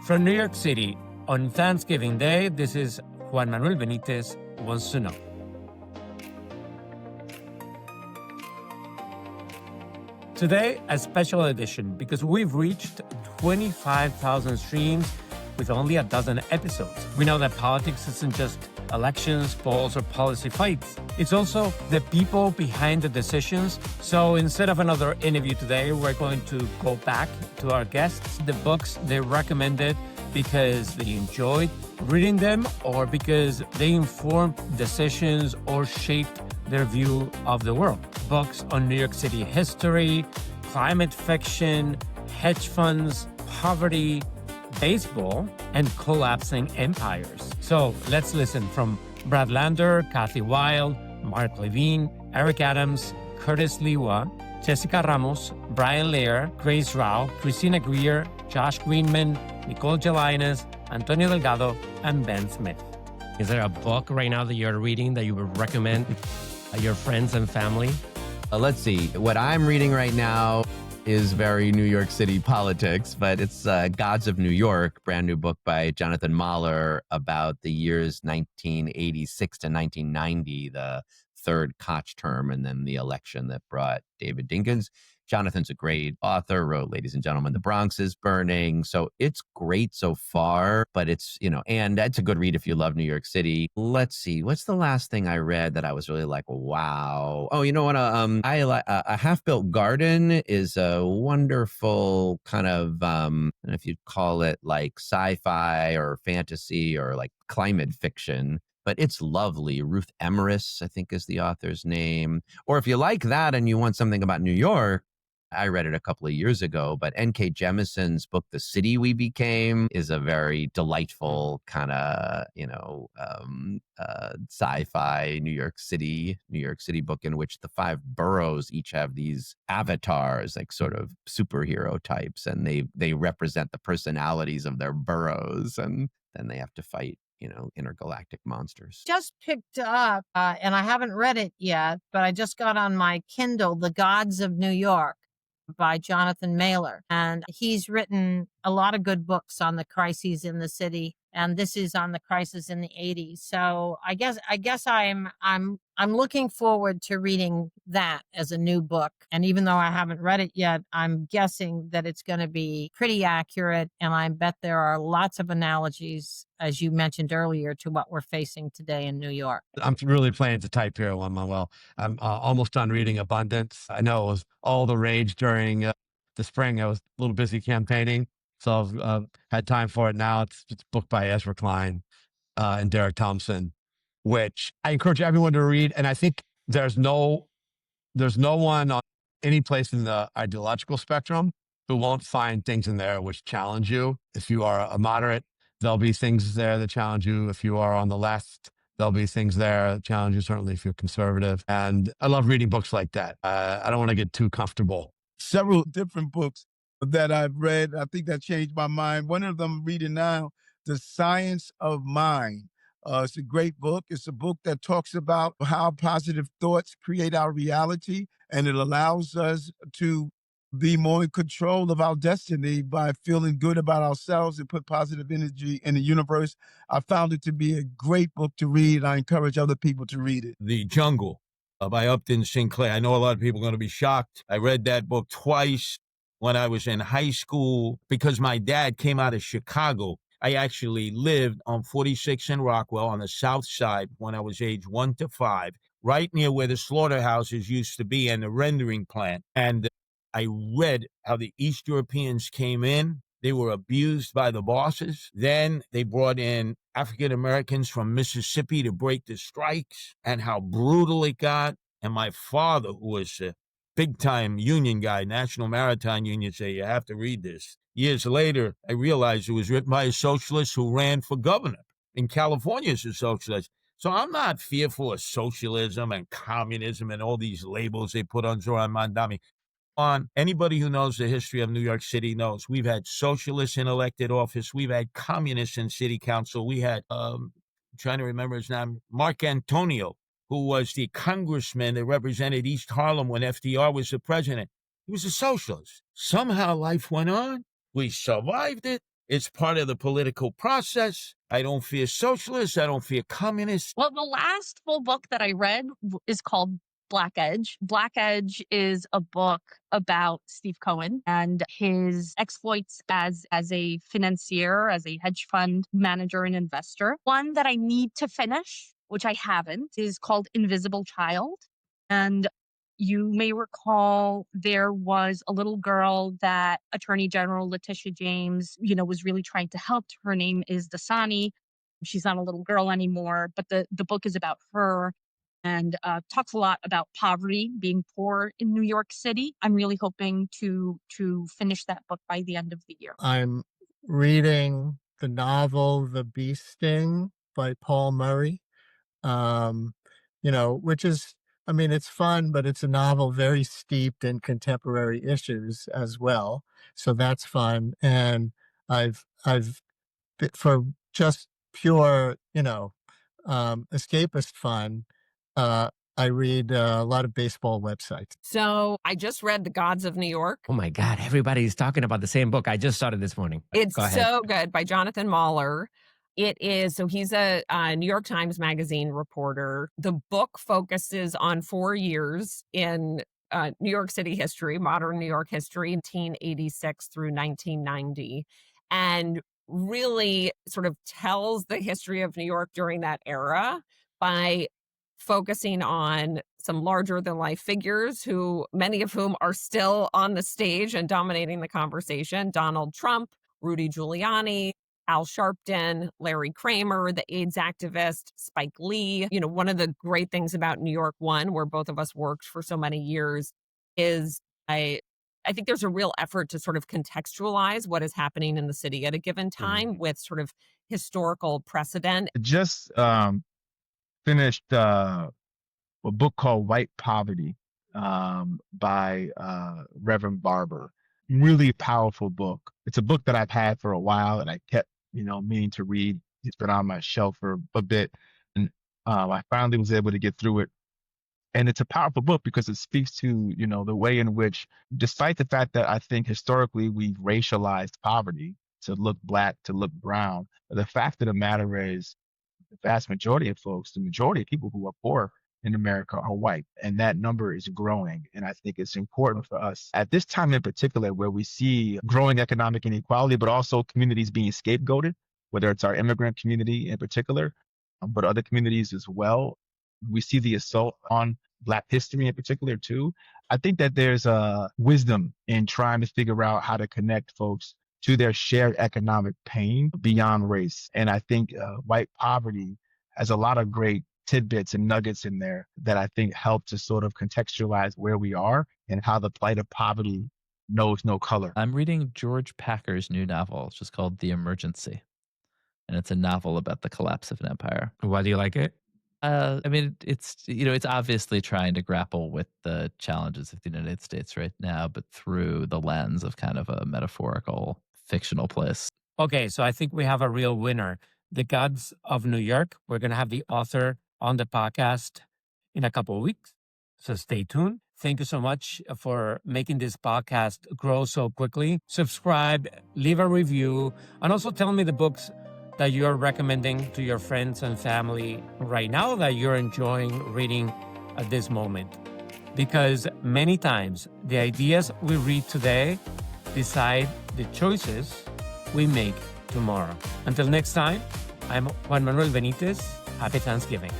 From New York City, on Thanksgiving Day, this is Juan Manuel Benítez Wants to Know. Today, a special edition because we've reached 25,000 streams with only a dozen episodes. We know that politics isn't just elections, polls, or policy fights. It's also the people behind the decisions. So instead of another interview today, we're going to go back to our guests, the books they recommended because they enjoyed reading them or because they informed decisions or shaped their view of the world. Books on New York City history, climate fiction, hedge funds, poverty, baseball, and collapsing empires. So let's listen from Brad Lander, Kathy Wilde, Mark Levine, Eric Adams, Curtis Liwa, Jessica Ramos, Brian Lear, Grace Rao, Christina Greer, Josh Greenman, Nicole Jelinas, Antonio Delgado, and Ben Smith. Is there a book right now that you're reading that you would recommend your friends and family? Let's see. What I'm reading right now is very New York City politics, but it's Gods of New York, brand new book by Jonathan Mahler about the years 1986 to 1990, the third Koch term, and then the election that brought David Dinkins. Jonathan's a great author, wrote Ladies and Gentlemen, the Bronx is Burning. So it's great so far, but it's, and that's a good read if you love New York City. Let's see. What's the last thing I read that I was really like, wow? Oh, you know what? A Half-Built Garden is a wonderful kind of, I don't know if you'd call it like sci-fi or fantasy or like climate fiction, but it's lovely. Ruth Emrys, I think is the author's name. Or if you like that and you want something about New York, I read it a couple of years ago, but N.K. Jemison's book, The City We Became, is a very delightful kind of, sci-fi New York City book in which the 5 boroughs each have these avatars, like sort of superhero types, and they represent the personalities of their boroughs, and then they have to fight intergalactic monsters. Just picked up, and I haven't read it yet, but I just got on my Kindle, The Gods of New York by Jonathan Mahler. And he's written a lot of good books on the crises in the city. And this is on the crisis in the 80s. So I guess I'm looking forward to reading that as a new book. And even though I haven't read it yet, I'm guessing that it's going to be pretty accurate. And I bet there are lots of analogies, as you mentioned earlier, to what we're facing today in New York. I'm really playing to type here, Juan Manuel. I'm almost done reading Abundance. I know it was all the rage during the spring. I was a little busy campaigning, so I've had time for it now. It's a book by Ezra Klein and Derek Thompson, which I encourage everyone to read. And I think there's no one on any place in the ideological spectrum who won't find things in there which challenge you. If you are a moderate, there'll be things there that challenge you. If you are on the left, there'll be things there that challenge you, certainly if you're conservative. And I love reading books like that. I don't want to get too comfortable. Several different books that I've read, I think that changed my mind. One of them I'm reading now, The Science of Mind. It's a great book. It's a book that talks about how positive thoughts create our reality, and it allows us to be more in control of our destiny by feeling good about ourselves and put positive energy in the universe. I found it to be a great book to read. I encourage other people to read it. The Jungle by Upton Sinclair. I know a lot of people are going to be shocked. I read that book twice when I was in high school because my dad came out of Chicago. I actually lived on 46 in Rockwell on the south side when I was age 1 to 5, right near where the slaughterhouses used to be and the rendering plant. And I read how the East Europeans came in. They were abused by the bosses. Then they brought in African Americans from Mississippi to break the strikes and how brutal it got. And my father, who was a big-time union guy, National Maritime Union, said, you have to read this. Years later, I realized it was written by a socialist who ran for governor in California as a socialist. So I'm not fearful of socialism and communism and all these labels they put on Zoran Mandami. Anybody who knows the history of New York City knows we've had socialists in elected office. We've had communists in city council. We had, trying to remember his name, Mark Antonio, who was the congressman that represented East Harlem when FDR was the president. He was a socialist. Somehow life went on. We survived it. It's part of the political process. I don't fear socialists. I don't fear communists. Well, the last full book that I read is called Black Edge. Black Edge is a book about Steve Cohen and his exploits as a financier, as a hedge fund manager and investor. One that I need to finish, which I haven't, is called Invisible Child. And you may recall there was a little girl that Attorney General Letitia James, was really trying to help. Her name is Dasani. She's not a little girl anymore, but the book is about her and talks a lot about poverty, being poor in New York City. I'm really hoping to finish that book by the end of the year. I'm reading the novel The Bee Sting by Paul Murray, which is, it's fun, but it's a novel very steeped in contemporary issues as well. So that's fun. And I've for just pure, escapist fun, I read a lot of baseball websites. So I just read The Gods of New York. Oh my God, everybody's talking about the same book. I just started this morning. It's Go ahead. so good, by Jonathan Mahler. It is, so he's a New York Times Magazine reporter. The book focuses on 4 years in New York City history, modern New York history, 1986 through 1990. And really sort of tells the history of New York during that era by focusing on some larger than life figures who many of whom are still on the stage and dominating the conversation. Donald Trump, Rudy Giuliani, Al Sharpton, Larry Kramer, the AIDS activist, Spike Lee. One of the great things about New York One, where both of us worked for so many years, is I think there's a real effort to sort of contextualize what is happening in the city at a given time with sort of historical precedent. Just finished a book called White Poverty by Reverend Barber. Really powerful book. It's a book that I've had for a while and I kept, meaning to read. It's been on my shelf for a bit. And I finally was able to get through it. And it's a powerful book because it speaks to, the way in which, despite the fact that I think historically we've racialized poverty to look Black, to look brown, the fact of the matter is the vast majority of folks, the majority of people who are poor in America are white, and that number is growing. And I think it's important for us at this time in particular, where we see growing economic inequality, but also communities being scapegoated, whether it's our immigrant community in particular, but other communities as well. We see the assault on Black history in particular too. I think that there's a wisdom in trying to figure out how to connect folks to their shared economic pain beyond race. And I think White Poverty has a lot of great tidbits and nuggets in there that I think help to sort of contextualize where we are and how the plight of poverty knows no color. I'm reading George Packer's new novel. It's just called The Emergency. And it's a novel about the collapse of an empire. Why do you like it? It's obviously trying to grapple with the challenges of the United States right now, but through the lens of kind of a metaphorical, fictional place. Okay, so I think we have a real winner. The Gods of New York. We're going to have the author on the podcast in a couple of weeks. So stay tuned. Thank you so much for making this podcast grow so quickly. Subscribe, leave a review, and also tell me the books that you're recommending to your friends and family right now that you're enjoying reading at this moment. Because many times the ideas we read today decide the choices we make tomorrow. Until next time, I'm Juan Manuel Benítez. Happy Thanksgiving.